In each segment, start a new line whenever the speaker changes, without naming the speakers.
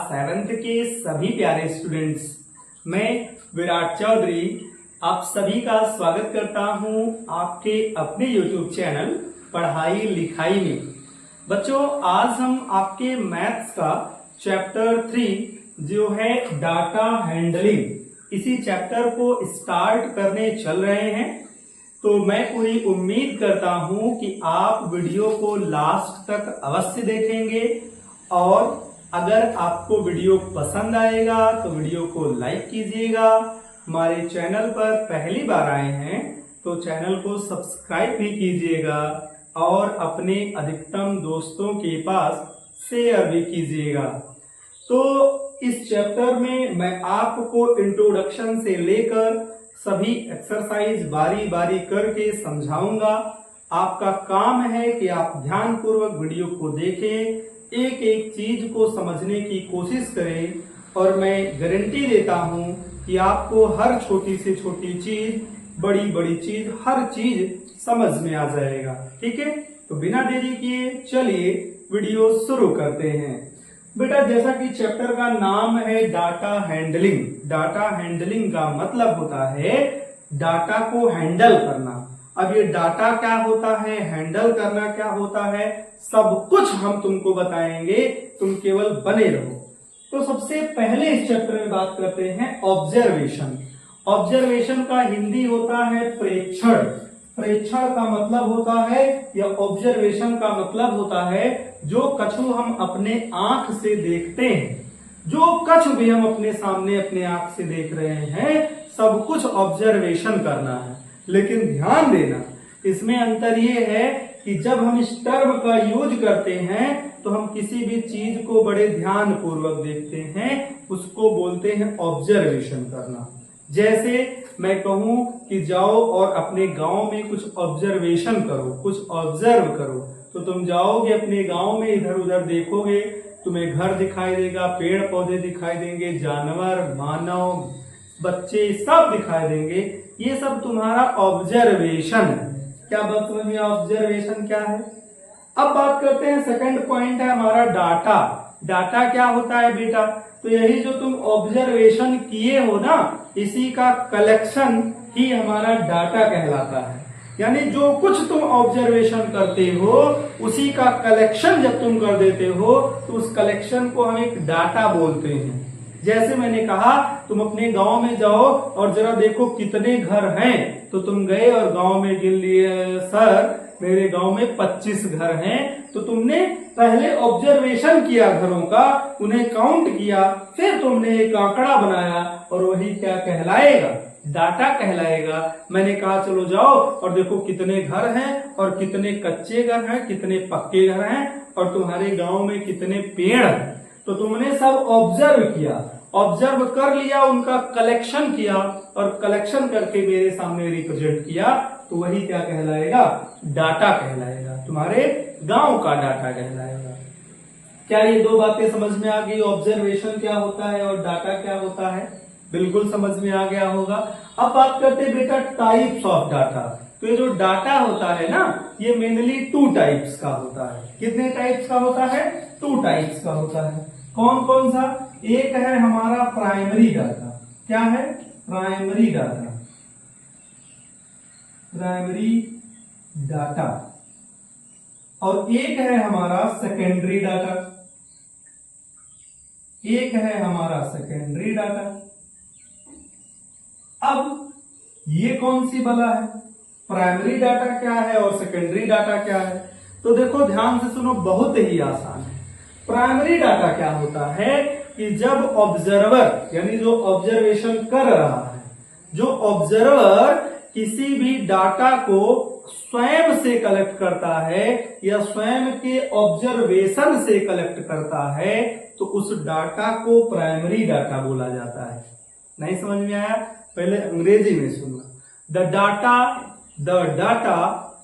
7th के सभी प्यारे स्टूडेंट्स, मैं विराट चौधरी आप सभी का स्वागत करता हूं आपके अपने YouTube चैनल पढ़ाई लिखाई में। बच्चों, आज हम आपके मैथ्स का चैप्टर 3 जो है डाटा हैंडलिंग, इसी चैप्टर को स्टार्ट करने चल रहे हैं। तो मैं पूरी उम्मीद करता हूं कि आप वीडियो को लास्ट तक अवश्य देखेंगे और अगर आपको वीडियो पसंद आएगा तो वीडियो को लाइक कीजिएगा। हमारे चैनल पर पहली बार आए हैं तो चैनल को सब्सक्राइब भी कीजिएगा और अपने अधिकतम दोस्तों के पास शेयर भी कीजिएगा। तो इस चैप्टर में मैं आपको इंट्रोडक्शन से लेकर सभी एक्सरसाइज बारी बारी करके समझाऊंगा। आपका काम है कि आप ध्यानपूर्वक वीडियो को देखें, एक एक चीज को समझने की कोशिश करें और मैं गारंटी देता हूं कि आपको हर छोटी से छोटी चीज, बड़ी बड़ी चीज, हर चीज समझ में आ जाएगा। ठीक है, तो बिना देरी किए चलिए वीडियो शुरू करते हैं। बेटा, जैसा कि चैप्टर का नाम है डाटा हैंडलिंग। डाटा हैंडलिंग का मतलब होता है डाटा को हैंडल करना। अब ये डाटा क्या होता है, हैंडल करना क्या होता है, सब कुछ हम तुमको बताएंगे, तुम केवल बने रहो। तो सबसे पहले इस चैप्टर में बात करते हैं ऑब्जर्वेशन। ऑब्जर्वेशन का हिंदी होता है प्रेक्षण। प्रेक्षण का मतलब होता है या ऑब्जर्वेशन का मतलब होता है जो कछु हम अपने आंख से देखते हैं, जो कछु भी हम अपने सामने अपने आंख से देख रहे हैं, सब कुछ ऑब्जर्वेशन करना है। लेकिन ध्यान देना, इसमें अंतर ये है कि जब हम इस टर्म का यूज करते हैं तो हम किसी भी चीज को बड़े ध्यान पूर्वक देखते हैं, उसको बोलते हैं ऑब्जर्वेशन करना। जैसे मैं कहूं कि जाओ और अपने गांव में कुछ ऑब्जर्वेशन करो, कुछ ऑब्जर्व करो, तो तुम जाओगे अपने गांव में, इधर उधर देखोगे, तुम्हें घर दिखाई देगा, पेड़ पौधे दिखाई देंगे, जानवर, मानव, बच्चे सब दिखाई देंगे। ये सब तुम्हारा ऑब्जर्वेशन है। क्या बात समझ में? ऑब्जर्वेशन क्या है? अब बात करते हैं, सेकंड पॉइंट है हमारा डाटा। डाटा क्या होता है बेटा? तो यही जो तुम ऑब्जर्वेशन किए हो ना, इसी का कलेक्शन ही हमारा डाटा कहलाता है। यानी जो कुछ तुम ऑब्जर्वेशन करते हो उसी का कलेक्शन जब तुम कर देते हो तो उस कलेक्शन को हम एक डाटा बोलते हैं। जैसे मैंने कहा, तुम अपने गांव में जाओ और जरा देखो कितने घर हैं, तो तुम गए और गांव में गिन लिए, सर मेरे गांव में 25 घर हैं। तो तुमने पहले ऑब्जर्वेशन किया घरों का, उन्हें काउंट किया, फिर तुमने एक आंकड़ा बनाया और वही क्या कहलाएगा? डाटा कहलाएगा। मैंने कहा चलो जाओ और देखो कितने घर हैं और कितने कच्चे घर हैं, कितने पक्के घर हैं और तुम्हारे गांव में कितने पेड़ हैं। तो तुमने सब ऑब्जर्व किया, ऑब्जर्व कर लिया, उनका कलेक्शन किया और कलेक्शन करके मेरे सामने रिप्रेजेंट किया, तो वही क्या कहलाएगा? डाटा कहलाएगा, तुम्हारे गांव का डाटा कहलाएगा। क्या ये दो बातें समझ में आ गई? ऑब्जर्वेशन क्या होता है और डाटा क्या होता है? बिल्कुल समझ में आ गया होगा। अब बात करते हैं बेटा टाइप्स ऑफ डाटा। तो ये जो डाटा होता है ना, ये मेनली 2 टाइप्स का होता है। कितने टाइप्स का होता है? 2 टाइप्स का होता है। कौन कौन सा? एक है हमारा प्राइमरी डाटा। क्या है? Primary data. Primary data. और एक है हमारा सेकेंडरी डाटा। एक है हमारा सेकेंडरी डाटा। अब ये कौन सी बला है? प्राइमरी डाटा क्या है और सेकेंडरी डाटा क्या है? तो देखो ध्यान से सुनो, बहुत ही आसान है। प्राइमरी डाटा क्या होता है कि जब ऑब्जर्वर, यानी जो ऑब्जर्वेशन कर रहा है, जो ऑब्जर्वर किसी भी डाटा को स्वयं से कलेक्ट करता है या स्वयं के ऑब्जर्वेशन से कलेक्ट करता है, तो उस डाटा को प्राइमरी डाटा बोला जाता है। नहीं समझ में आया? पहले अंग्रेजी में सुनना। The data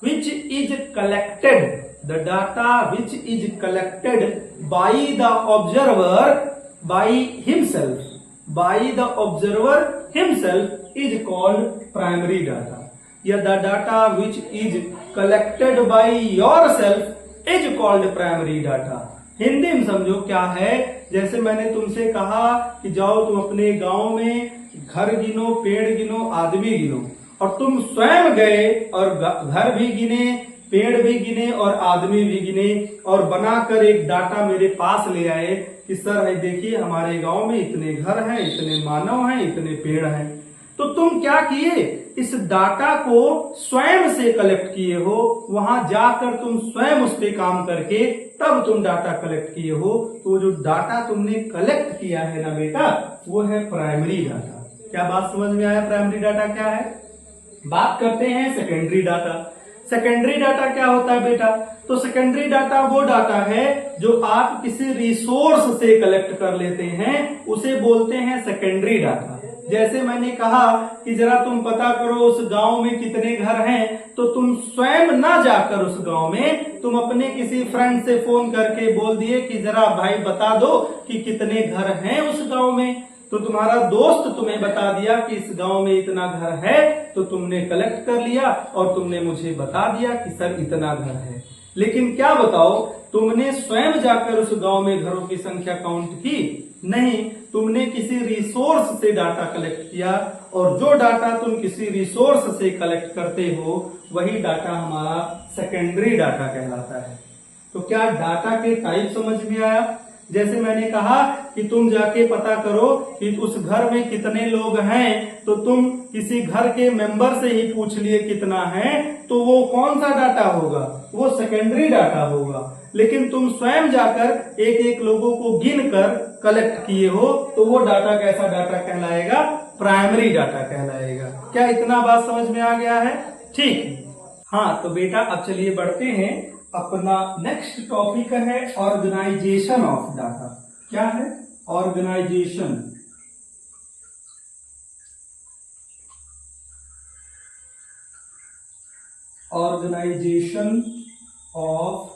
which is collected, the data which is collected by the observer by himself, by the observer himself is called primary data. या the data which is collected by yourself is called primary data. Hindi में समझो क्या है। जैसे मैंने तुमसे कहा कि जाओ तुम अपने गांव में घर गिनो, पेड़ गिनो, आदमी गिनो, और तुम स्वयं गए और घर भी गिने, पेड़ भी गिने और आदमी भी गिने, और बनाकर एक डाटा मेरे पास ले आए कि सर है देखिए हमारे गांव में इतने घर हैं, इतने मानव हैं, इतने पेड़ हैं। तो तुम क्या किए, इस डाटा को स्वयं से कलेक्ट किए हो, वहां जाकर तुम स्वयं उस पे काम करके तब तुम डाटा कलेक्ट किए हो। तो जो डाटा तुमने कलेक्ट किया है ना बेटा, वो है प्राइमरी डाटा। क्या बात समझ में आया? प्राइमरी डाटा क्या है? बात करते हैं सेकेंडरी डाटा। सेकेंडरी डाटा क्या होता है बेटा? तो सेकेंडरी डाटा वो डाटा है जो आप किसी रिसोर्स से कलेक्ट कर लेते हैं, उसे बोलते हैं सेकेंडरी डाटा। जैसे मैंने कहा कि जरा तुम पता करो उस गांव में कितने घर हैं, तो तुम स्वयं ना जाकर उस गांव में तुम अपने किसी फ्रेंड से फोन करके बोल दिए कि जरा भाई बता दो कि कितने घर हैं उस गांव में। तो तुम्हारा दोस्त तुम्हें बता दिया कि इस गांव में इतना घर है, तो तुमने कलेक्ट कर लिया और तुमने मुझे बता दिया कि सर इतना घर है। लेकिन क्या बताओ, तुमने स्वयं जाकर उस गांव में घरों की संख्या काउंट की? नहीं, तुमने किसी रिसोर्स से डाटा कलेक्ट किया, और जो डाटा तुम किसी रिसोर्स से कलेक्ट करते हो वही डाटा हमारा सेकेंडरी डाटा कहलाता है। तो क्या डाटा के टाइप समझ में आया? जैसे मैंने कहा कि तुम जाके पता करो कि उस घर में कितने लोग हैं, तो तुम किसी घर के मेंबर से ही पूछ लिए कितना है, तो वो कौन सा डाटा होगा? वो सेकेंडरी डाटा होगा। लेकिन तुम स्वयं जाकर एक एक लोगों को गिनकर कलेक्ट किए हो, तो वो डाटा कैसा डाटा कहलाएगा? प्राइमरी डाटा कहलाएगा। क्या इतना बात समझ में आ गया है? ठीक। हाँ तो बेटा अब चलिए बढ़ते हैं, अपना नेक्स्ट टॉपिक है ऑर्गेनाइजेशन ऑफ डाटा। क्या है? ऑर्गेनाइजेशन। Organisation of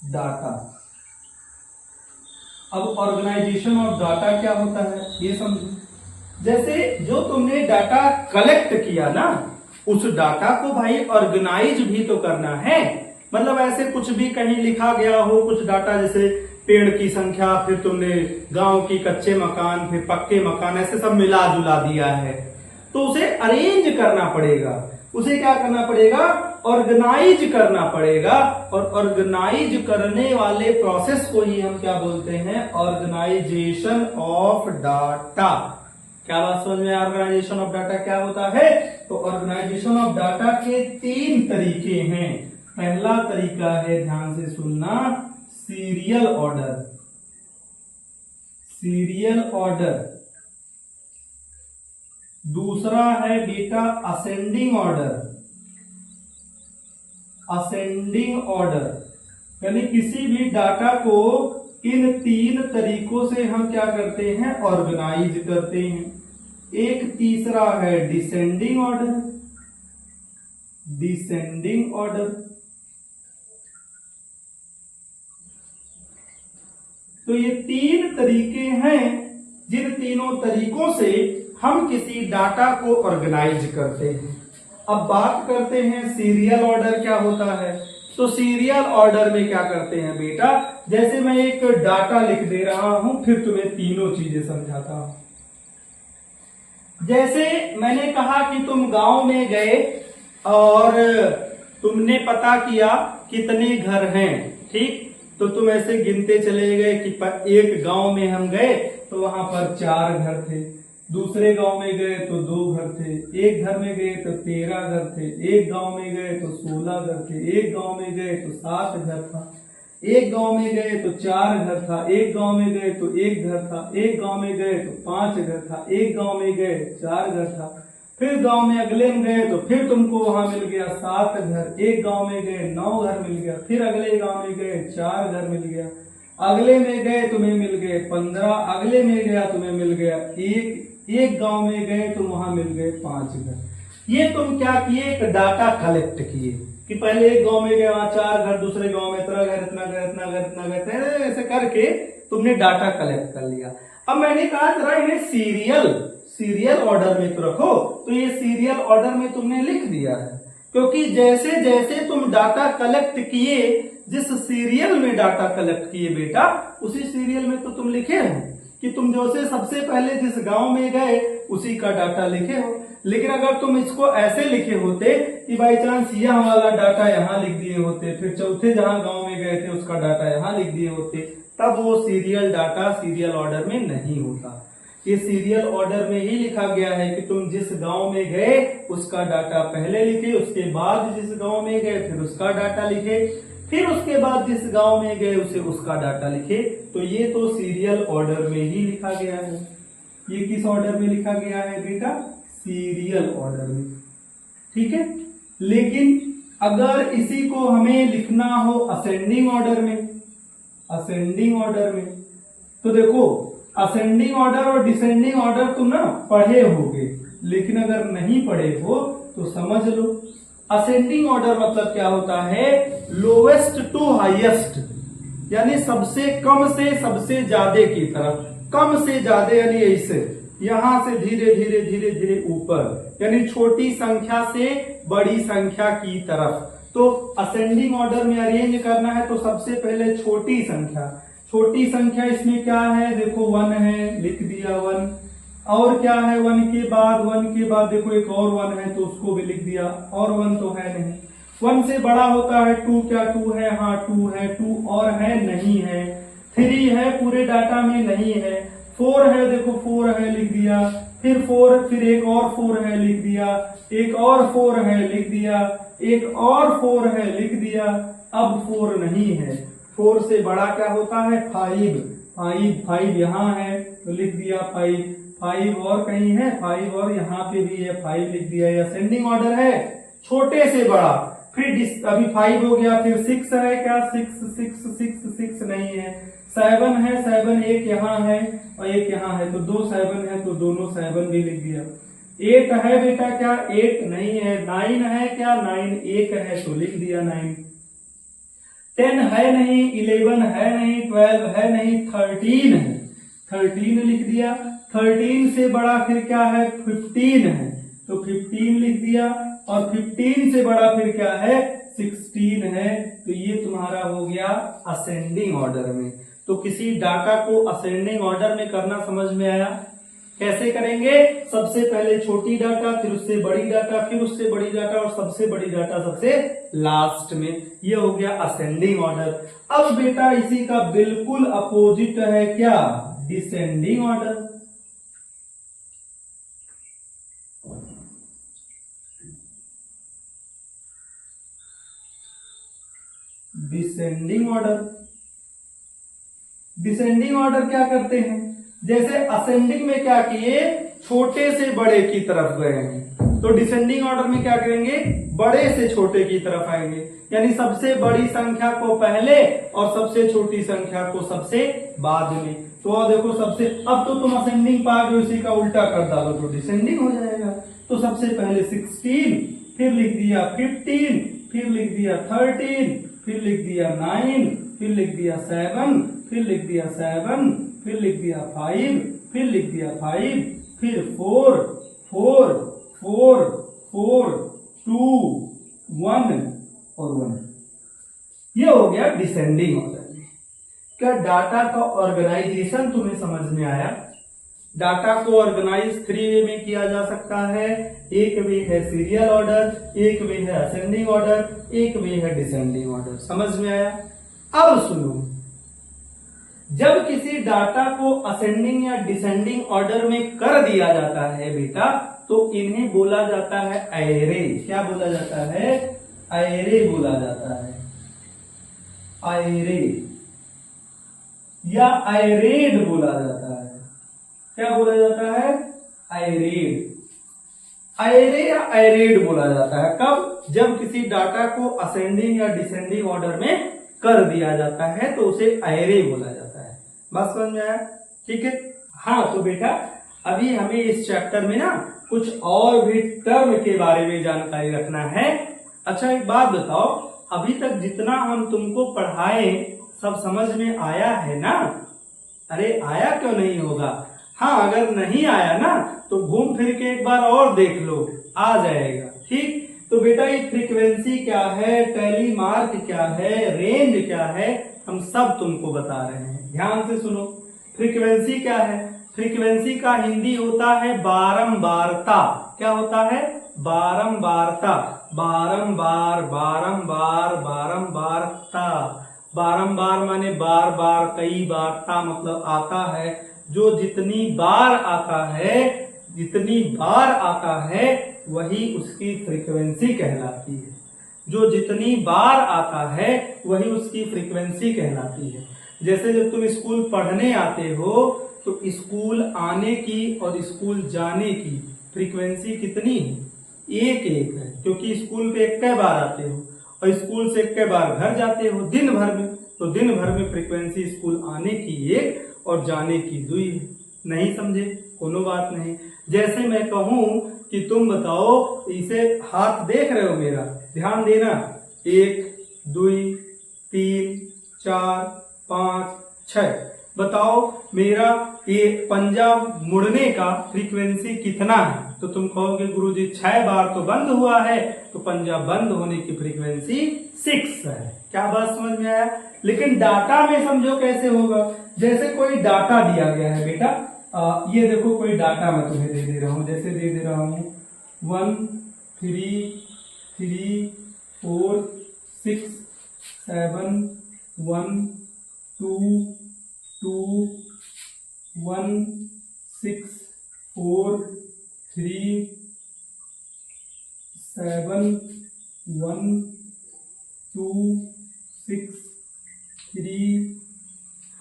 data. अब ऑर्गेनाइजेशन ऑफ डाटा क्या होता है ये समझो। जैसे जो तुमने डाटा कलेक्ट किया ना, उस डाटा को भाई ऑर्गेनाइज भी तो करना है। मतलब ऐसे कुछ भी कहीं लिखा गया हो, कुछ डाटा जैसे पेड़ की संख्या, फिर तुमने गांव की कच्चे मकान, फिर पक्के मकान, ऐसे सब मिला जुला दिया है, तो उसे अरेंज करना पड़ेगा। उसे क्या करना पड़ेगा? ऑर्गेनाइज करना पड़ेगा। और ऑर्गेनाइज करने वाले प्रोसेस को ही हम क्या बोलते हैं? Organisation of data. क्या बात समझ में? ऑर्गेनाइजेशन ऑफ डाटा क्या होता है? तो ऑर्गेनाइजेशन ऑफ डाटा के 3 तरीके हैं। पहला तरीका है, ध्यान से सुनना, सीरियल ऑर्डर। Serial order. दूसरा है बेटा असेंडिंग ऑर्डर। असेंडिंग ऑर्डर यानी किसी भी डाटा को इन 3 तरीकों से हम क्या करते हैं? ऑर्गेनाइज करते हैं। एक तीसरा है डिसेंडिंग ऑर्डर। Descending order. तो ये 3 तरीके हैं, जिन तीनों तरीकों से हम किसी डाटा को ऑर्गेनाइज करते हैं। अब बात करते हैं सीरियल ऑर्डर क्या होता है। तो सीरियल ऑर्डर में क्या करते हैं बेटा? जैसे मैं एक डाटा लिख दे रहा हूं, फिर तुम्हें तीनों चीजें समझाता हूं। जैसे मैंने कहा कि तुम गांव में गए और तुमने पता किया कितने घर हैं, ठीक? तो तुम ऐसे गिनते चले गए कि एक गांव में हम गए तो वहां पर 4 घर थे, दूसरे गांव में गए तो 2 घर थे, एक घर में गए तो 13 घर थे, एक गांव में गए तो 16 घर थे, एक गांव में गए तो 7 घर था, एक गांव में गए तो 4 घर था, एक गांव में गए तो 1 घर था, एक गांव में गए तो 5 घर था, एक गांव में गए 4 घर था, फिर गांव में अगले में गए तो फिर तुमको वहां मिल गया 7 घर, एक गांव में गए 9 घर मिल गया, फिर अगले गांव में गए 4 घर मिल गया, अगले में गए तुम्हें मिल गए 15, अगले में गया तुम्हें मिल गया एक गांव में गए तुम वहां मिल गए 5 घर। ये तुम क्या किए? एक डाटा कलेक्ट किए कि पहले एक गांव में गए वहां 4 घर, दूसरे गांव में इतना घर, इतना घर, इतना घर, इतना घर, ऐसे करके तुमने डाटा कलेक्ट कर लिया। अब मैंने कहा जरा इन्हें सीरियल ऑर्डर में तो रखो, तो ये सीरियल ऑर्डर में तुमने लिख दिया है। क्योंकि जैसे जैसे तुम डाटा कलेक्ट किए, जिस सीरियल में डाटा कलेक्ट किए बेटा, उसी सीरियल में तो तुम लिखे हो कि तुम जो से सबसे पहले जिस गांव में गए उसी का डाटा लिखे हो। लेकिन अगर तुम इसको ऐसे लिखे होते कि बाई चांस यह वाला डाटा यहाँ लिख दिए होते, फिर चौथे जहां गांव में गए थे उसका डाटा यहाँ लिख दिए होते, तब वो सीरियल डाटा सीरियल ऑर्डर में नहीं होता। ये सीरियल ऑर्डर में ही लिखा गया है कि तुम जिस गांव में गए उसका डाटा पहले लिखे, उसके बाद जिस गांव में गए फिर उसका डाटा लिखे, फिर उसके बाद जिस गांव में गए उसे उसका डाटा लिखे। तो ये तो सीरियल ऑर्डर में ही लिखा गया है। ये किस ऑर्डर में लिखा गया है बेटा? सीरियल ऑर्डर में। ठीक है। लेकिन अगर इसी को हमें लिखना हो असेंडिंग ऑर्डर में, असेंडिंग ऑर्डर में, तो देखो असेंडिंग ऑर्डर और डिसेंडिंग ऑर्डर तुम ना पढ़े होगे, लेकिन अगर नहीं पढ़े हो तो समझ लो। असेंडिंग ऑर्डर मतलब क्या होता है? लोवेस्ट टू हाईएस्ट, यानी सबसे कम से सबसे ज्यादा की तरफ। कम से ज्यादा यानी ऐसे, यहां से धीरे धीरे धीरे धीरे ऊपर, यानी छोटी संख्या से बड़ी संख्या की तरफ। तो असेंडिंग ऑर्डर में अरेंज करना है तो सबसे पहले छोटी संख्या। छोटी संख्या इसमें क्या है? देखो 1 है, लिख दिया 1। और क्या है? 1 के बाद देखो एक और 1 है तो उसको भी लिख दिया, और 1 तो है नहीं। 1 से बड़ा होता है 2, क्या 2 है? हाँ 2 है। 2 और है? नहीं है। 3 है, पूरे डाटा में नहीं है। 4 है, देखो 4 है, लिख दिया। फिर 4, फिर एक और 4 है, लिख दिया। एक और 4 है, लिख दिया। एक और 4 है, लिख दिया। अब 4 नहीं है। 4 से बड़ा क्या होता है? 5 यहाँ है तो लिख दिया 5 और कहीं है 5 और यहाँ पे भी है 5, लिख दिया। ये असेंडिंग ऑर्डर है, छोटे से बड़ा। फिर अभी 5 हो गया, फिर 6 है, क्या 6 नहीं है। 7 है, 7 एक यहाँ है और एक यहाँ है तो 2 7 है तो दोनों 7 भी लिख दिया। 8 है बेटा, क्या 8 नहीं है। 9 है, क्या 9 एक है तो लिख दिया 9। 10 है नहीं, 11 है नहीं, 12 है नहीं, 13 है, 13 लिख दिया। 13 से बड़ा फिर क्या है? 15 है तो 15 लिख दिया। और 15 से बड़ा फिर क्या है? 16 है। तो ये तुम्हारा हो गया असेंडिंग ऑर्डर में। तो किसी डाटा को असेंडिंग ऑर्डर में करना समझ में आया? कैसे करेंगे? सबसे पहले छोटी डाटा, फिर उससे बड़ी डाटा, फिर उससे बड़ी डाटा और सबसे बड़ी डाटा सबसे लास्ट में। ये हो गया असेंडिंग ऑर्डर। अब बेटा इसी का बिल्कुल अपोजिट है क्या? Descending order. Descending order, descending order क्या करते हैं? जैसे असेंडिंग में क्या किए? छोटे से बड़े की तरफ गए हैं, तो डिसेंडिंग ऑर्डर में क्या करेंगे? बड़े से छोटे की तरफ आएंगे, यानी सबसे बड़ी संख्या को पहले और सबसे छोटी संख्या को सबसे बाद में। तो देखो सबसे, अब तो तुम असेंडिंग पा गए, उसी का उल्टा कर डालो तो डिसेंडिंग हो जाएगा। तो सबसे पहले 16, फिर लिख दिया 15, फिर लिख दिया 13, फिर लिख दिया 9, फिर लिख दिया 7, फिर लिख दिया 7, फिर लिख दिया 5, फिर लिख दिया 5, फिर 4, 4, 4, 4, 2, 1 और 1। ये हो गया डिसेंडिंग ऑर्डर में। क्या डाटा का ऑर्गेनाइजेशन तुम्हें समझ में आया? डाटा को ऑर्गेनाइज 3 वे में किया जा सकता है। एक वे है सीरियल ऑर्डर, एक वे है असेंडिंग ऑर्डर, एक वे है डिसेंडिंग ऑर्डर। समझ में आया? अब सुनो, जब किसी डाटा को असेंडिंग या डिसेंडिंग ऑर्डर में कर दिया जाता है बेटा, तो इन्हें बोला जाता है एरे। क्या बोला जाता है? एरे बोला जाता है। एरे या एरेड बोला जाता है। क्या बोला जाता है? एरेड। एरे या एरेड बोला जाता है कब? जब किसी डाटा को असेंडिंग या डिसेंडिंग ऑर्डर में कर दिया जाता है तो उसे एरे बोला जाता है। बात समझ में आया? ठीक है। हाँ तो बेटा अभी हमें इस चैप्टर में ना कुछ और भी टर्म के बारे में जानकारी रखना है। अच्छा एक बात बताओ, अभी तक जितना हम तुमको पढ़ाए सब समझ में आया है ना? अरे आया क्यों नहीं होगा? हाँ अगर नहीं आया ना तो घूम फिर के एक बार और देख लो, आ जाएगा। ठीक, तो बेटा ये फ्रीक्वेंसी क्या है, टेलीमार्क क्या है, रेंज क्या है, हम सब तुमको बता रहे हैं। ध्यान से सुनो। फ्रीक्वेंसी क्या है? फ्रीक्वेंसी का हिंदी होता है बारंबारता। क्या होता है? बारंबारता। बारंबार, बारंबार, बारंबारता। बारंबार माने बार बार, कई बार, ता मतलब आता है। जो जितनी बार आता है, जितनी बार आता है वही उसकी फ्रीक्वेंसी कहलाती है। जो जितनी बार आता है वही उसकी फ्रीक्वेंसी कहलाती है। जैसे जब तुम स्कूल पढ़ने आते हो तो स्कूल आने की और स्कूल जाने की फ्रीक्वेंसी कितनी है? एक एक है, क्योंकि स्कूल पे एक बार आते हो और स्कूल से एक बार घर जाते हो दिन भर में, तो दिन भर में फ्रीक्वेंसी स्कूल आने की एक और जाने की दुई है। नहीं समझे? कोनो बात नहीं। जैसे मैं कहूं कि तुम बताओ, इसे हाथ देख रहे हो मेरा, ध्यान देना, 1 2 3 4 5 6, बताओ मेरा ये पंजा मुड़ने का फ्रीक्वेंसी कितना है? तो तुम कहोगे गुरुजी 6 बार तो बंद हुआ है, तो पंजा बंद होने की फ्रीक्वेंसी 6 है। क्या बात समझ में आया? लेकिन डाटा में समझो कैसे होगा। जैसे कोई डाटा दिया गया है बेटा, ये देखो कोई डाटा मैं तुम्हें दे रहा हूं, जैसे दे रहा हूं 1 3 3 4 6 7 1 2 2 1 6 4 3 7 1 2 6 3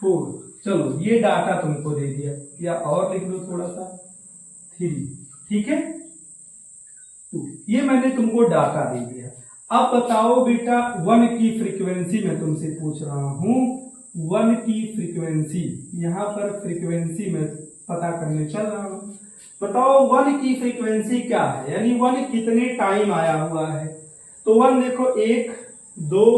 4। चलो ये डाटा तुमको दे दिया, या और लिख लो थोड़ा सा, 3, ठीक है, 2, ये मैंने तुमको डाटा दे दिया। अब बताओ बेटा 1 की फ्रीक्वेंसी मैं तुमसे पूछ रहा हूं, 1 की फ्रीक्वेंसी, यहां पर फ्रीक्वेंसी में पता करने चल रहा हूं। बताओ 1 की फ्रीक्वेंसी क्या है, यानी 1 कितने टाइम आया हुआ है? तो 1 देखो 1 2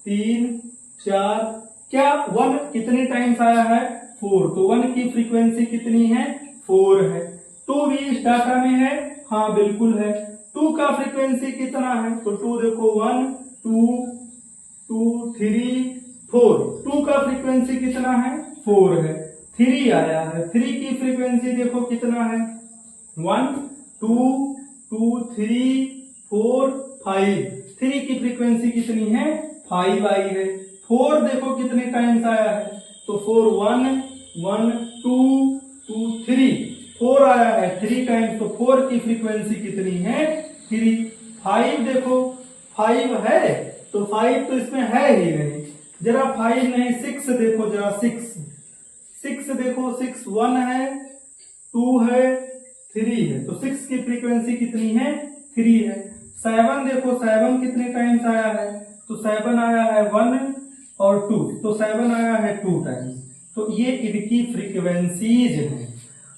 3 4, क्या 1 कितने टाइम्स आया है? 4। तो 1 की फ्रीक्वेंसी कितनी है? 4 है। 2 भी इस डाटा में है? हाँ बिल्कुल है। 2 का फ्रीक्वेंसी कितना है? तो 2 देखो 1 2 2 3 4, 2 का फ्रीक्वेंसी कितना है? 4 है। 3 आया है, 3 की फ्रीक्वेंसी देखो कितना है? 1 2 2 3 4 5, 3 की फ्रीक्वेंसी कितनी है? 5 आई है। 4 देखो कितने टाइम्स आया है? तो 4 1 1 2 2 3, 4 आया है 3 टाइम्स, तो 4 की फ्रीक्वेंसी कितनी है? 3। 5 देखो 5 है, तो 5 तो इसमें है ही नहीं, जरा 5 नहीं, 6 देखो जरा, 6 देखो, 6 1 है 2 है 3 है, तो 6 की फ्रीक्वेंसी कितनी है? 3 है। 7 देखो, 7 कितने टाइम्स आया है? तो 7 आया है 1 और 2, तो 7 आया है 2 टाइम्स। तो ये इनकी फ्रीक्वेंसीज हैं।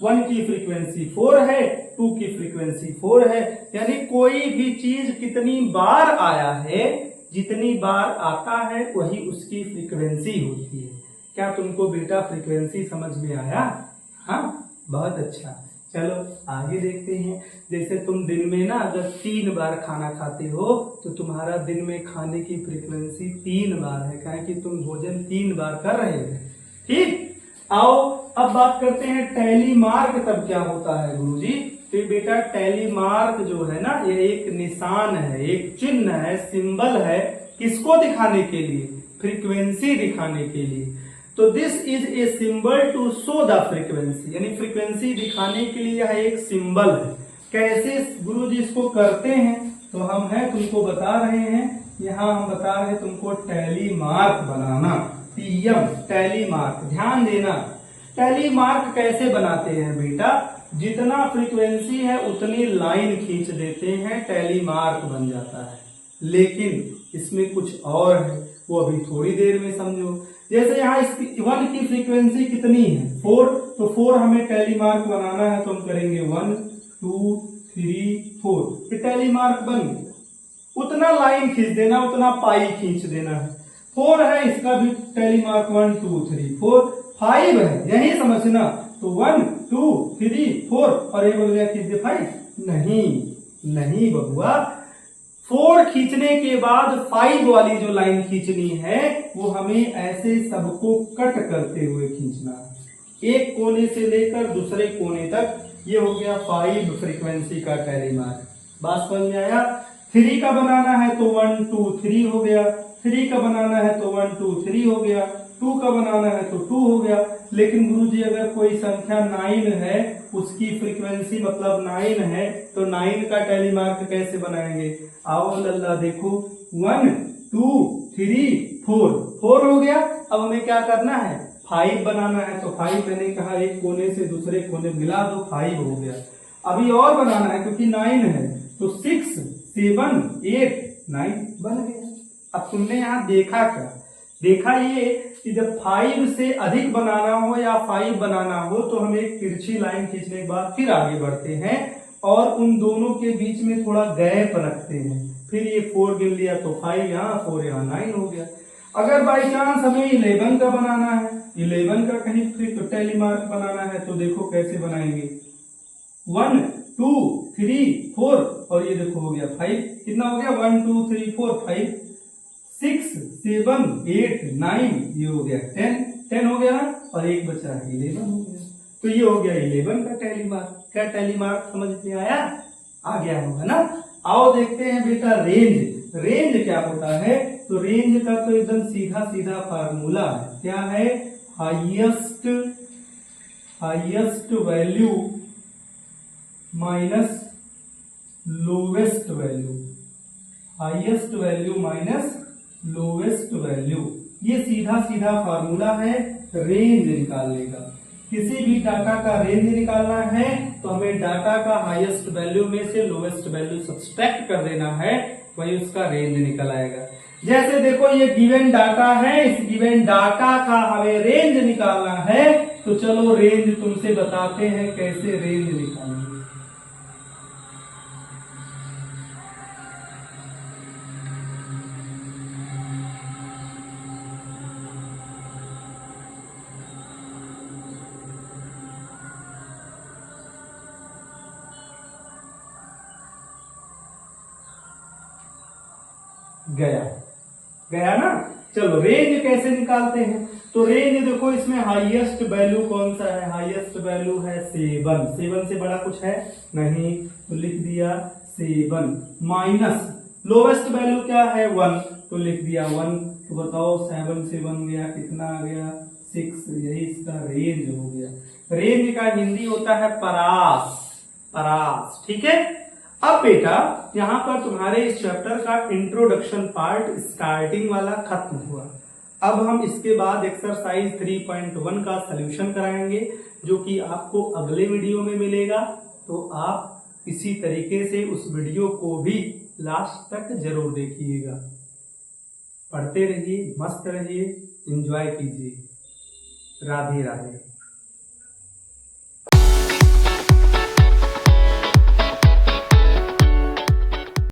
1 की फ्रीक्वेंसी 4 है, 2 की फ्रीक्वेंसी 4 है, यानी कोई भी चीज कितनी बार आया है, जितनी बार आता है वही उसकी फ्रीक्वेंसी होती है। क्या तुमको बेटा फ्रीक्वेंसी समझ में आया? हाँ, बहुत अच्छा। चलो आगे देखते हैं। जैसे तुम दिन में ना अगर 3 बार खाना खाते हो तो तुम्हारा दिन में खाने की फ्रीक्वेंसी 3 बार है, क्या कि तुम भोजन 3 बार कर रहे थे। ठीक, आओ अब बात करते हैं टेलीमार्क तब क्या होता है गुरुजी। तो बेटा टेलीमार्क जो है ना, ये एक निशान है, एक चिन्ह है, सिंबल है, किसको दिखाने के लिए? फ्रीक्वेंसी दिखाने के लिए। तो this is a symbol to show the frequency, यानी फ्रीक्वेंसी दिखाने के लिए यह एक सिंबल है। कैसे गुरुजी इसको करते हैं? तो हम है तुमको बता रहे हैं, यहाँ हम बता रहे हैं तुमको टेलीमार्क बनाना, टीएम टेलीमार्क। ध्यान देना, टेलीमार्क कैसे बनाते हैं बेटा? जितना फ्रीक्वेंसी है उतनी लाइन खींच देते हैं, टेलीमार्क बन जाता है। लेकिन इसमें कुछ और है, वो अभी थोड़ी देर में समझो। जैसे यहाँ इसकी 1 की फ्रीक्वेंसी कितनी है? 4, तो 4 हमें टेलीमार्क बनाना है, तो हम करेंगे 1 2 3 4, ये टेलीमार्क बन गया। उतना लाइन खींच देना, उतना पाई खींच देना है। 4 है, इसका भी टेलीमार्क 1 2 3 4, 5 है, यही समझना। तो 1 2 3 4 और ये बोल गया खींच दे 5, नहीं नहीं बबुआ, 4 खींचने के बाद 5 वाली जो लाइन खींचनी है वो हमें ऐसे सबको कट करते हुए खींचना है, एक कोने से लेकर दूसरे कोने तक। ये हो गया 5 फ्रीक्वेंसी का टैली मार्क। बात समझ में आया? 3 का बनाना है तो 1 2 3 हो गया, 3 का बनाना है तो 1 2 3 हो गया, 2 का बनाना है तो 2 हो गया। लेकिन गुरुजी अगर कोई संख्या 9 है, उसकी फ्रीक्वेंसी मतलब 9 है, तो 9 का टैली मार्क कैसे बनाएंगे? आओ लल्ला देखो, 1 2 3 4 हो गया। अब हमें क्या करना है? 5 बनाना है, तो 5 मैंने कहा एक कोने से दूसरे कोने मिला दो, 5 हो गया। अभी और बनाना है क्योंकि 9 है, तो 6 7 8 9 बन गया। अब तुमने यहाँ देखा क्या? देखा ये कि जब 5 से अधिक बनाना हो या 5 बनाना हो तो हम एक तिरछी लाइन खींचने के बाद फिर आगे बढ़ते हैं और उन दोनों के बीच में थोड़ा गैप रखते हैं। फिर ये 4 गिन लिया तो 5 यहाँ, 4 यहाँ, 9 हो गया। अगर बाई चांस हमें 11 का बनाना है, 11 का कहीं फिर टैली मार्क बनाना है, तो देखो कैसे बनाएंगे। 1 2 3 4 और ये देखो हो गया 5। कितना हो गया? 1 2 3 4 5 6 7 8 9, ये हो गया 10 हो गया ना, और एक बचा है 11 हो गया। तो ये हो गया 11 का टैली मार्क। क्या टैली मार्क समझ में आया? आ गया होगा ना। आओ देखते हैं बेटा रेंज। रेंज क्या होता है? तो रेंज का तो एकदम सीधा सीधा फार्मूला है। क्या है? Highest value minus lowest value, highest value minus lowest value. ये सीधा सीधा फार्मूला है रेंज निकालने का। किसी भी डाटा का रेंज निकालना है तो हमें डाटा का हाईएस्ट वैल्यू में से लोवेस्ट वैल्यू सब्सट्रैक्ट कर देना है, वही उसका रेंज निकल आएगा। जैसे देखो ये गिवन डाटा है, इस गिवन डाटा का हमें रेंज निकालना है, तो चलो रेंज तुमसे बताते हैं कैसे रेंज निकालेंगे। गया ना। चलो रेंज कैसे निकालते हैं? तो रेंज देखो, इसमें हाईएस्ट वैल्यू कौन सा है? हाईएस्ट वैल्यू है 7। 7 से बड़ा कुछ है नहीं, तो लिख दिया 7। माइनस लोवेस्ट वैल्यू क्या है? 1, तो लिख दिया 1। तो बताओ 7 से 1 गया, कितना आ गया? 6। यही इसका रेंज हो गया। रेंज का हिंदी होता है परास। परास, ठीक है। अब बेटा यहाँ पर तुम्हारे इस चैप्टर का इंट्रोडक्शन पार्ट स्टार्टिंग वाला खत्म हुआ। अब हम इसके बाद एक्सरसाइज 3.1 का सलूशन कराएंगे, जो कि आपको अगले वीडियो में मिलेगा। तो आप इसी तरीके से उस वीडियो को भी लास्ट तक जरूर देखिएगा। पढ़ते रहिए, मस्त रहिए, एंजॉय कीजिए। राधे राधे।